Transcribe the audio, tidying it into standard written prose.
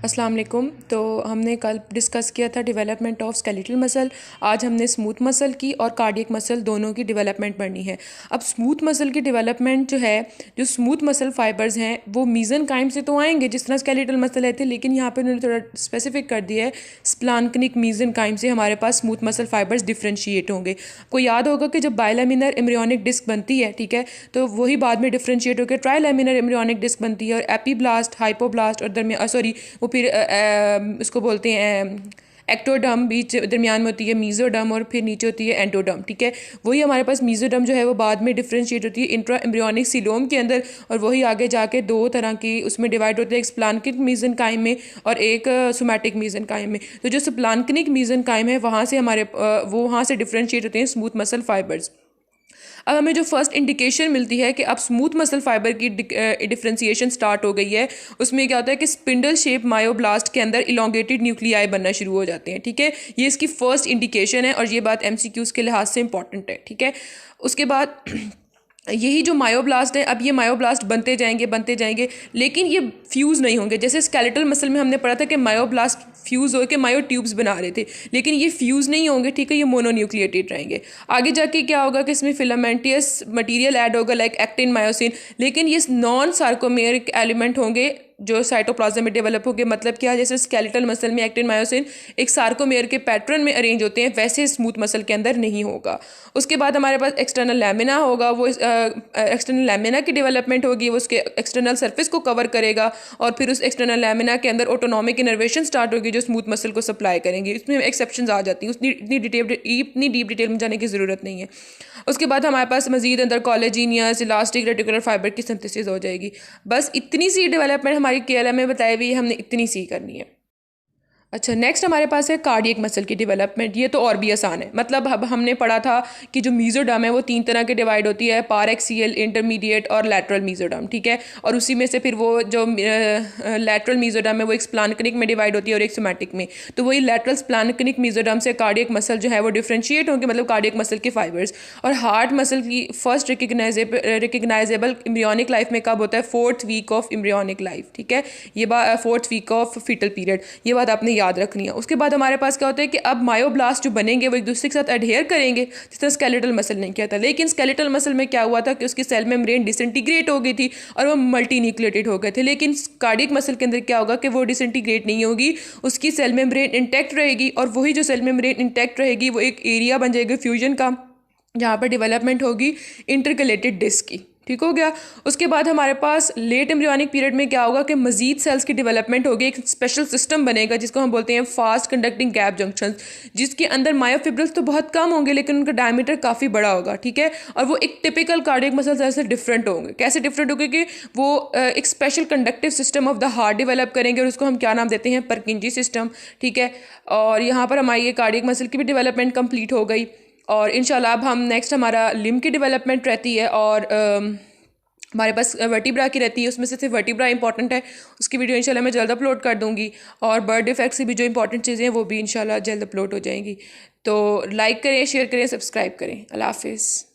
अस्सलाम वालेकुम। तो हमने कल डिस्कस किया था डेवलपमेंट ऑफ स्केलेटल मसल। आज हमने स्मूथ मसल की और कार्डियक मसल दोनों की डेवलपमेंट पढ़नी है। अब स्मूथ मसल की डेवलपमेंट जो है, जो स्मूथ मसल फाइबर्स हैं वो मीज़नकाइम से तो आएंगे जिस तरह स्केलेटल मसल है थे, लेकिन यहाँ पे उन्होंने थोड़ा स्पेसिफिक कर दिया है स्प्लान्कनिक मीज़नकाइम से हमारे पास स्मूथ मसल फाइबर्स डिफ्रेंशिएट होंगे। को याद होगा कि जब बायलैमिनर एम्ब्रियोनिक डिस्क बनती है, ठीक है, तो वही बाद में डिफ्रेंशिएट होकर ट्राइलैमिनर एम्ब्रियोनिक डिस्क बनती है और एपीब्लास्ट, हाइपोब्लास्ट और सॉरी वो फिर उसको बोलते हैं एक्टोडर्म, बीच दरमियान में होती है मीज़ोडर्म और फिर नीचे होती है एंडोडर्म। ठीक है, वही हमारे पास मीज़ोडर्म जो है वो बाद में डिफ्रेंशिएट होती है इंट्रा एम्ब्रियोनिक सीलोम के अंदर, और वही आगे जाके दो तरह की उसमें डिवाइड होते हैं, एक स्प्लान्किक मीज़नकाइम में और एक सोमैटिक मीज़नकाइम में। तो जो स्प्लान्किक मीज़नकाइम है वहाँ से वो वहाँ से डिफ्रेंशिएट होते हैं स्मूथ मसल फाइबर्स। अब हमें जो फर्स्ट इंडिकेशन मिलती है कि अब स्मूथ मसल फाइबर की डिफ्रेंसिएशन स्टार्ट हो गई है, उसमें क्या होता है कि स्पिंडल शेप मायोब्लास्ट के अंदर इलोंगेटेड न्यूक्लियाई बनना शुरू हो जाते हैं। ठीक है, ये इसकी फर्स्ट इंडिकेशन है और ये बात एमसीक्यूज़ के लिहाज से इंपॉर्टेंट है। ठीक है, उसके बाद यही जो मायोब्लास्ट है, अब ये मायोब्लास्ट बनते जाएंगे लेकिन ये फ्यूज़ नहीं होंगे। जैसे स्केलेटल मसल में हमने पढ़ा था कि मायोब्लास्ट फ्यूज़ हो के मायो ट्यूब्स बना रहे थे, लेकिन ये फ्यूज़ नहीं होंगे। ठीक है, ये मोनोन्यूक्लिएटेड रहेंगे। आगे जाके क्या होगा कि इसमें फिलामेंटियस मटेरियल ऐड होगा लाइक एक्टिन, मायोसिन, लेकिन ये नॉन सार्कोमेरिक एलिमेंट होंगे जो साइटोप्लाज्म में डेवलप होंगे। मतलब क्या, जैसे स्केलेटल मसल में एक्टिन मायोसिन एक सार्कोमेयर के पैटर्न में अरेंज होते हैं, वैसे स्मूथ मसल के अंदर नहीं होगा। उसके बाद हमारे पास एक्सटर्नल लैमिना होगा, वो एक्सटर्नल लैमिना की डेवलपमेंट होगी, वो उसके एक्सटर्नल सरफेस को कवर करेगा और फिर उस एक्सटर्नल लैमिना के अंदर ऑटोनॉमिक इनर्वेशन स्टार्ट होगी जो स्मूथ मसल को सप्लाई करेंगे। इसमें एक्सेप्शंस आ जाती हैं, इतनी डीप डिटेल में जाने की ज़रूरत नहीं है। उसके बाद हमारे पास मजीद अंदर कोलेजिनियस, इलास्टिक रेटिकुलर फाइबर की सिंथेसिस हो जाएगी। बस इतनी सी डेवलपमेंट हमारी केएलएम में बताई हुई है, हमने इतनी सी करनी है। अच्छा, नेक्स्ट हमारे पास है कार्डियक मसल की डेवलपमेंट। ये तो और भी आसान है। मतलब अब हमने पढ़ा था कि जो मीज़ोडर्म है वो 3 तरह के डिवाइड होती है, पारएक्सियल, इंटरमीडिएट और लैटरल मीज़ोडर्म। ठीक है, और उसी में से फिर वो जो लैटरल मीज़ोडर्म है वो एक स्प्लान्कनिक में डिवाइड होती है और एक सोमैटिक में। तो वही लैटरल स्प्लान्कनिक मीज़ोडर्म से कार्डियक मसल जो है वो डिफ्रेंशिएट होंगे, मतलब कार्डियक मसल के फाइबर्स। और हार्ट मसल की फर्स्ट रिकग्नाइजेबल एम्ब्रियोनिक लाइफ में कब होता है? 4th week of embryonic life. ठीक है, ये बात 4th week of fetal period, ये बात आपने याद रखनी है। उसके बाद हमारे पास क्या होता है कि अब मायोब्लास्ट जो बनेंगे वो एक दूसरे के साथ एडहेयर करेंगे, जिस तरह स्केलेटल मसल ने किया था। लेकिन स्केलेटल मसल में क्या हुआ था कि उसकी सेल मेम्ब्रेन डिसइंटीग्रेट हो गई थी और वो मल्टी न्यूक्लिएटेड हो गए थे। लेकिन कार्डियक मसल के अंदर क्या होगा कि वो डिसइंटीग्रेट नहीं होगी, उसकी सेल मेम्ब्रेन इंटैक्ट रहेगी, और वही जो सेल मेम्ब्रेन इंटैक्ट रहेगी वो एक एरिया बन जाएगा फ्यूजन का, जहाँ पर डेवलपमेंट होगी इंटरकलेटेड डिस्क की। ठीक हो गया। उसके बाद हमारे पास लेट एम्ब्रियोनिक पीरियड में क्या होगा कि मजीद सेल्स की डेवलपमेंट होगी, एक स्पेशल सिस्टम बनेगा जिसको हम बोलते हैं फास्ट कंडक्टिंग गैप जंक्शंस, जिसके अंदर मायोफिब्रिल्स तो बहुत कम होंगे लेकिन उनका डायमीटर काफ़ी बड़ा होगा। ठीक है, और वो एक टिपिकल कार्डियक मसल सेल से डिफरेंट होंगे। कैसे डिफरेंट होंगे कि वो एक special conductive system of the heart develop करेंगे और उसको हम क्या नाम देते हैं? परकिंजी सिस्टम। ठीक है, और यहाँ पर हमारी ये कार्डियक मसल की भी डेवलपमेंट कंप्लीट हो गई। और इंशाल्लाह अब हम नेक्स्ट हमारा लिम्ब की डेवलपमेंट रहती है और हमारे पास वर्टिब्रा की रहती है, उसमें से सिर्फ वर्टिब्रा इंपॉर्टेंट है। उसकी वीडियो इंशाल्लाह मैं जल्द अपलोड कर दूँगी, और बर्ड डिफेक्ट्स की भी जो इंपॉर्टेंट चीज़ें हैं वो भी इंशाल्लाह जल्द अपलोड हो जाएंगी। तो लाइक करें, शेयर करें, सब्सक्राइब करें। अल्लाह हाफिज़।